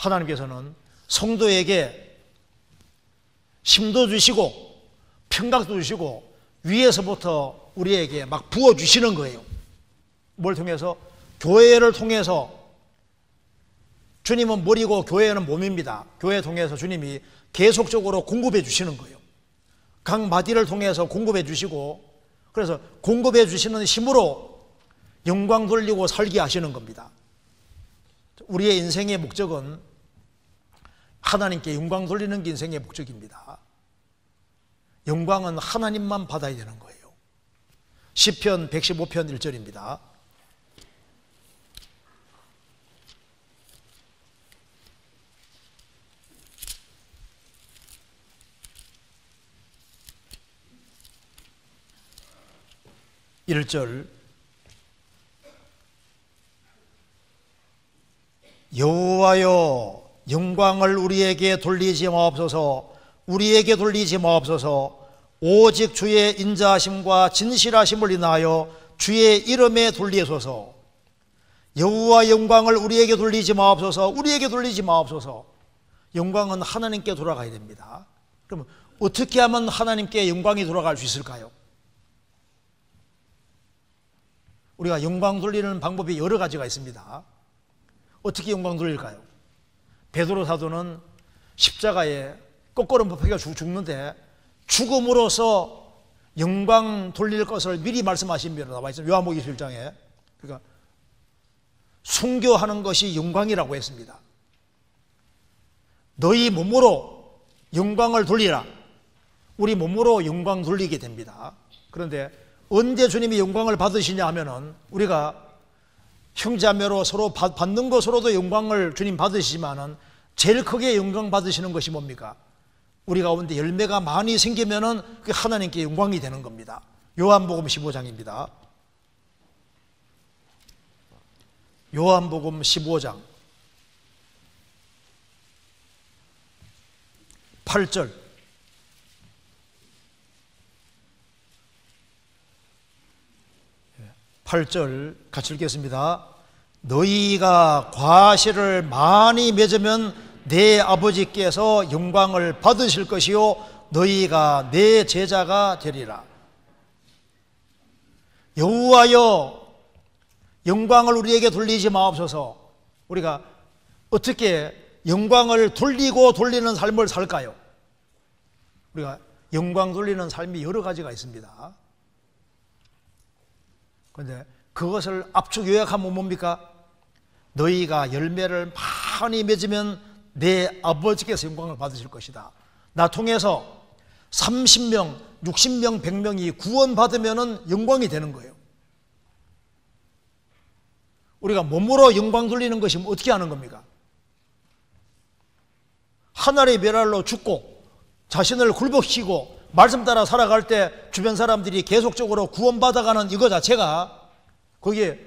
하나님께서는 성도에게 힘도 주시고 평강도 주시고 위에서부터 우리에게 막 부어주시는 거예요. 뭘 통해서? 교회를 통해서. 주님은 머리고 교회는 몸입니다. 교회 통해서 주님이 계속적으로 공급해 주시는 거예요. 각 마디를 통해서 공급해 주시고, 그래서 공급해 주시는 힘으로 영광 돌리고 살게 하시는 겁니다. 우리의 인생의 목적은 하나님께 영광 돌리는 게 인생의 목적입니다. 영광은 하나님만 받아야 되는 거예요. 시편 115편 1절입니다. (1절) 여호와여 영광을 우리에게 돌리지 마옵소서. 우리에게 돌리지 마옵소서. 오직 주의 인자하심과 진실하심을 인하여 주의 이름에 돌리소서. 여호와 영광을 우리에게 돌리지 마옵소서. 우리에게 돌리지 마옵소서. 영광은 하나님께 돌아가야 됩니다. 그러면 어떻게 하면 하나님께 영광이 돌아갈 수 있을까요? 우리가 영광 돌리는 방법이 여러 가지가 있습니다. 어떻게 영광 돌릴까요? 베드로 사도는 십자가에 거꾸로 못 박혀 죽는데 죽음으로써 영광 돌릴 것을 미리 말씀하신 대로 나와 있습니다. 요한복음 21장에. 그러니까 순교하는 것이 영광이라고 했습니다. 너희 몸으로 영광을 돌리라. 우리 몸으로 영광 돌리게 됩니다. 그런데 언제 주님이 영광을 받으시냐 하면은 우리가 형제자매로 서로 받는 것으로도 영광을 주님 받으시지만은 제일 크게 영광 받으시는 것이 뭡니까? 우리 가운데 열매가 많이 생기면은 그게 하나님께 영광이 되는 겁니다. 요한복음 15장입니다. 요한복음 15장 8절. 같이 읽겠습니다. 너희가 과실을 많이 맺으면 내 아버지께서 영광을 받으실 것이요 너희가 내 제자가 되리라. 여호와여 영광을 우리에게 돌리지 마옵소서. 우리가 어떻게 영광을 돌리고 돌리는 삶을 살까요? 우리가 영광 돌리는 삶이 여러 가지가 있습니다. 그런데 그것을 압축 요약하면 뭡니까? 너희가 열매를 많이 맺으면 내 아버지께서 영광을 받으실 것이다. 나 통해서 30명, 60명, 100명이 구원받으면 영광이 되는 거예요. 우리가 몸으로 영광 돌리는 것이 어떻게 하는 겁니까? 하늘의 멸알로 죽고 자신을 굴복시키고 말씀 따라 살아갈 때 주변 사람들이 계속적으로 구원받아가는 이거 자체가 거기에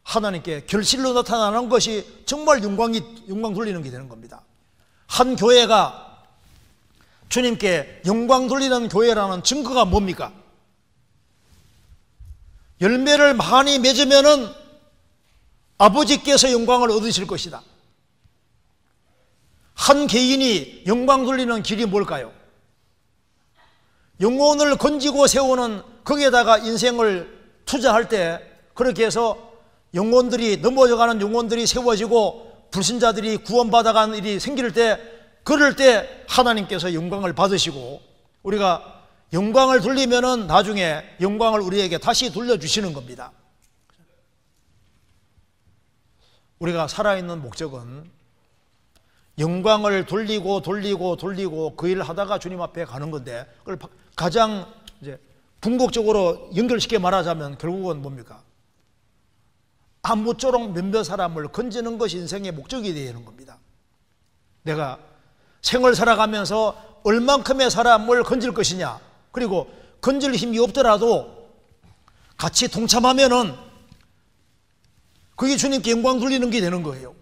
하나님께 결실로 나타나는 것이 정말 영광 돌리는 게 되는 겁니다. 한 교회가 주님께 영광 돌리는 교회라는 증거가 뭡니까? 열매를 많이 맺으면은 아버지께서 영광을 얻으실 것이다. 한 개인이 영광 돌리는 길이 뭘까요? 영혼을 건지고 세우는 거기에다가 인생을 투자할 때 그렇게 해서 영혼들이 넘어져가는 영혼들이 세워지고 불신자들이 구원받아가는 일이 생길 때 그럴 때 하나님께서 영광을 받으시고 우리가 영광을 돌리면은 나중에 영광을 우리에게 다시 돌려주시는 겁니다. 우리가 살아있는 목적은 영광을 돌리고 그 일을 하다가 주님 앞에 가는 건데 그걸 가장 이제 궁극적으로 연결시켜 말하자면 결국은 뭡니까? 아무쪼록 몇몇 사람을 건지는 것이 인생의 목적이 되는 겁니다. 내가 생을 살아가면서 얼만큼의 사람을 건질 것이냐, 그리고 건질 힘이 없더라도 같이 동참하면은 그게 주님께 영광 돌리는 게 되는 거예요.